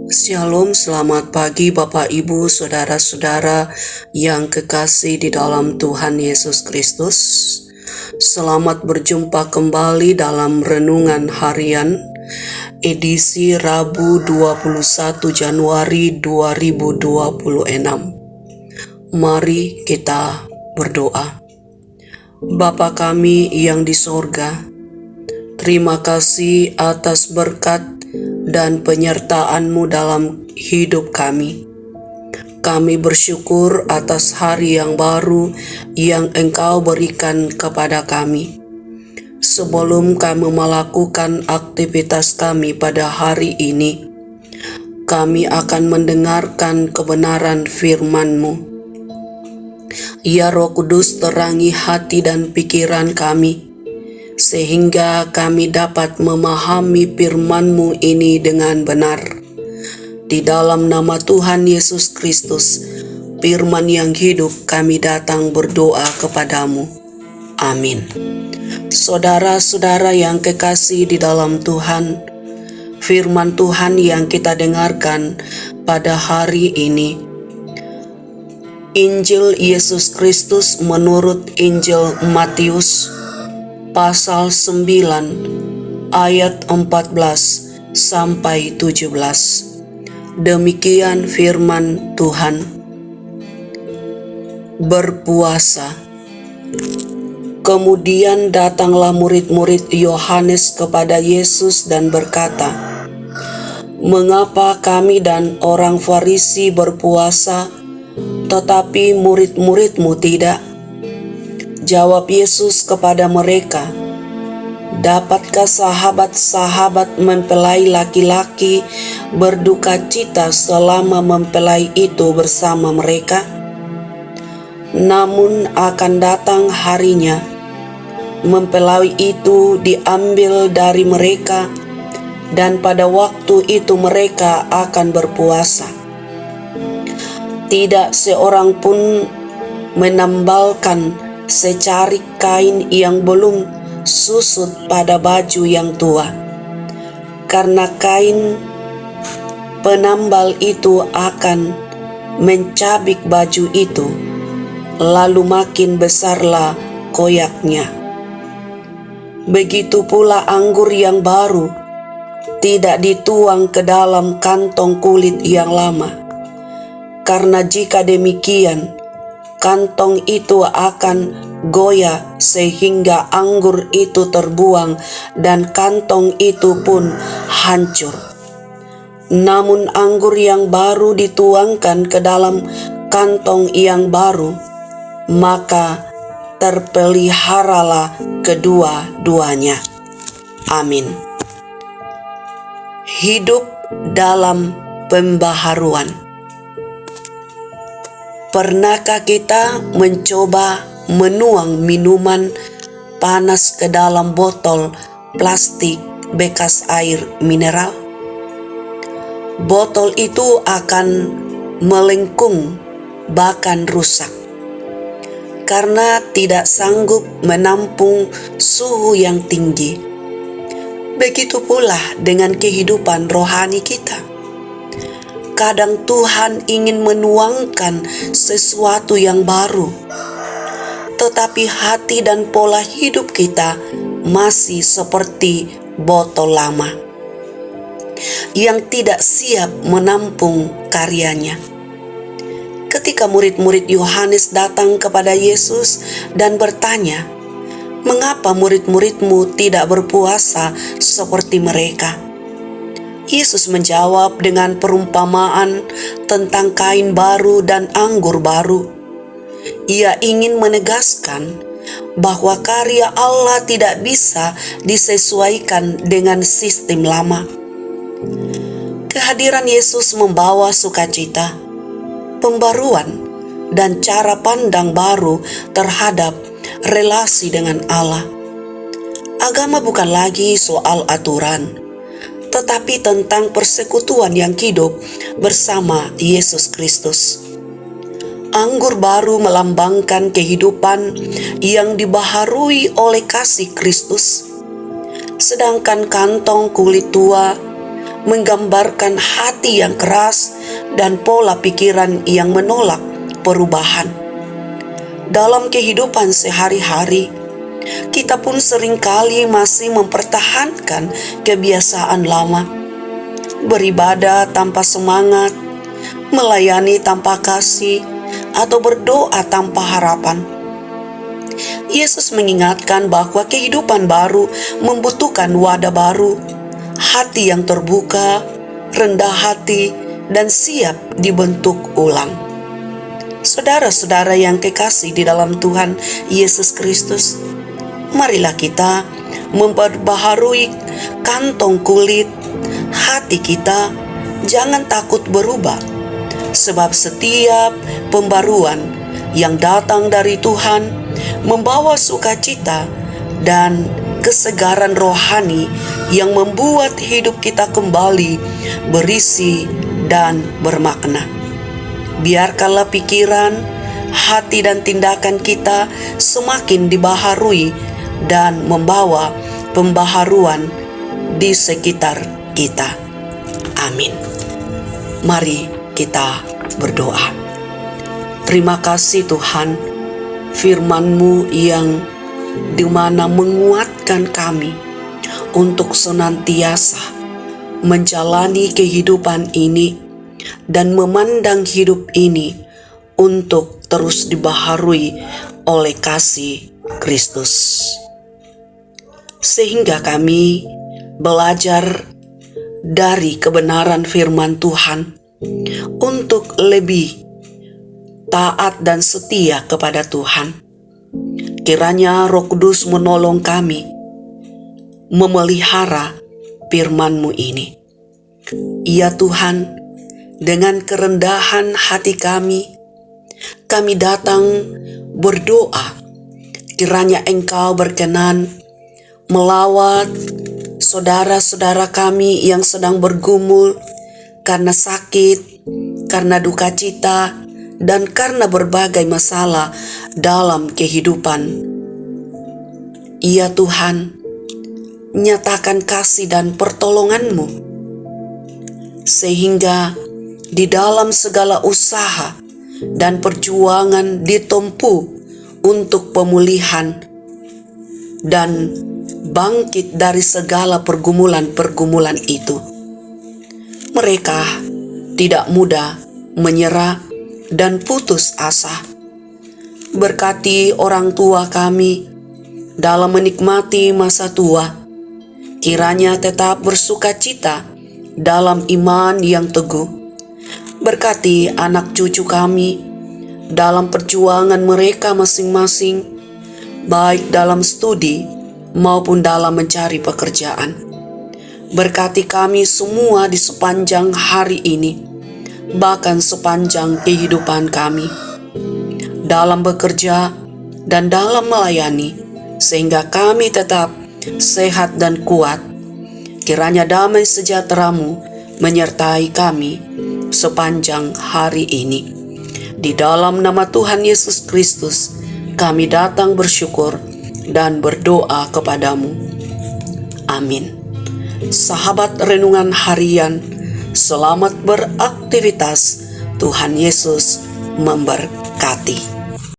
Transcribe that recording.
Shalom, selamat pagi Bapak Ibu, Saudara-saudara yang kekasih di dalam Tuhan Yesus Kristus. Selamat berjumpa kembali dalam Renungan Harian, edisi Rabu 21 Januari 2026. Mari kita berdoa. Bapa kami yang di sorga, terima kasih atas berkat dan penyertaan-Mu dalam hidup kami. Kami bersyukur atas hari yang baru yang Engkau berikan kepada kami. Sebelum kami melakukan aktivitas kami pada hari ini, kami akan mendengarkan kebenaran firman-Mu. Ya Roh Kudus, terangi hati dan pikiran kami, sehingga kami dapat memahami firman-Mu ini dengan benar. Di dalam nama Tuhan Yesus Kristus, firman yang hidup, kami datang berdoa kepadamu. Amin. Saudara-saudara yang kekasih di dalam Tuhan, firman Tuhan yang kita dengarkan pada hari ini, Injil Yesus Kristus menurut Injil Matius pasal 9 ayat 14 sampai 17. Demikian firman Tuhan. Berpuasa. Kemudian datanglah murid-murid Yohanes kepada Yesus dan berkata, "Mengapa kami dan orang Farisi berpuasa, tetapi murid-murid-Mu tidak?" Jawab Yesus kepada mereka, "Dapatkah sahabat-sahabat mempelai laki-laki berduka cita selama mempelai itu bersama mereka? Namun akan datang harinya, mempelai itu diambil dari mereka, dan pada waktu itu mereka akan berpuasa. Tidak seorang pun menambalkan secarik kain yang belum susut pada baju yang tua, karena kain penambal itu akan mencabik baju itu, lalu makin besarlah koyaknya. Begitu pula anggur yang baru tidak dituang ke dalam kantong kulit yang lama, karena jika demikian, kantong itu akan goyah sehingga anggur itu terbuang dan kantong itu pun hancur. Namun anggur yang baru dituangkan ke dalam kantong yang baru, maka terpeliharalah kedua-duanya." Amin. Hidup dalam pembaharuan. Pernahkah kita mencoba menuang minuman panas ke dalam botol plastik bekas air mineral? Botol itu akan melengkung, bahkan rusak, karena tidak sanggup menampung suhu yang tinggi. Begitu pula dengan kehidupan rohani kita. Kadang Tuhan ingin menuangkan sesuatu yang baru, tetapi hati dan pola hidup kita masih seperti botol lama yang tidak siap menampung karyanya. Ketika murid-murid Yohanes datang kepada Yesus dan bertanya, "Mengapa murid-murid-Mu tidak berpuasa seperti mereka?" Yesus menjawab dengan perumpamaan tentang kain baru dan anggur baru. Ia ingin menegaskan bahwa karya Allah tidak bisa disesuaikan dengan sistem lama. Kehadiran Yesus membawa sukacita, pembaruan, dan cara pandang baru terhadap relasi dengan Allah. Agama bukan lagi soal aturan, tetapi tentang persekutuan yang hidup bersama Yesus Kristus. Anggur baru melambangkan kehidupan yang dibaharui oleh kasih Kristus, sedangkan kantong kulit tua menggambarkan hati yang keras dan pola pikiran yang menolak perubahan. Dalam kehidupan sehari-hari, kita pun seringkali masih mempertahankan kebiasaan lama, beribadah tanpa semangat, melayani tanpa kasih, atau berdoa tanpa harapan. Yesus mengingatkan bahwa kehidupan baru membutuhkan wadah baru, hati yang terbuka, rendah hati, dan siap dibentuk ulang. Saudara-saudara yang kekasih di dalam Tuhan Yesus Kristus, marilah kita memperbaharui kantong kulit hati kita. Jangan takut berubah, sebab setiap pembaruan yang datang dari Tuhan membawa sukacita dan kesegaran rohani yang membuat hidup kita kembali berisi dan bermakna. Biarkanlah pikiran, hati, dan tindakan kita semakin dibaharui dan membawa pembaharuan di sekitar kita. Amin. Mari kita berdoa. Terima kasih Tuhan, firman-Mu yang dimana menguatkan kami untuk senantiasa menjalani kehidupan ini dan memandang hidup ini untuk terus dibaharui oleh kasih Kristus. Sehingga kami belajar dari kebenaran firman Tuhan untuk lebih taat dan setia kepada Tuhan. Kiranya Roh Kudus menolong kami memelihara firman-Mu ini. Ya Tuhan, dengan kerendahan hati kami datang berdoa. Kiranya Engkau berkenan melawat saudara-saudara kami yang sedang bergumul karena sakit, karena duka cita, dan karena berbagai masalah dalam kehidupan. Ya Tuhan, nyatakan kasih dan pertolongan-Mu, sehingga di dalam segala usaha dan perjuangan ditempuh untuk pemulihan dan bangkit dari segala pergumulan-pergumulan itu. Mereka tidak mudah menyerah dan putus asa. Berkati orang tua kami dalam menikmati masa tua. Kiranya tetap bersukacita dalam iman yang teguh. Berkati anak cucu kami dalam perjuangan mereka masing-masing, baik dalam studi maupun dalam mencari pekerjaan. Berkati kami semua di sepanjang hari ini, bahkan sepanjang kehidupan kami, dalam bekerja dan dalam melayani, sehingga kami tetap sehat dan kuat. Kiranya damai sejahtera-Mu menyertai kami sepanjang hari ini. Di dalam nama Tuhan Yesus Kristus, kami datang bersyukur dan berdoa kepadamu. Amin. Sahabat renungan harian, selamat beraktivitas. Tuhan Yesus memberkati.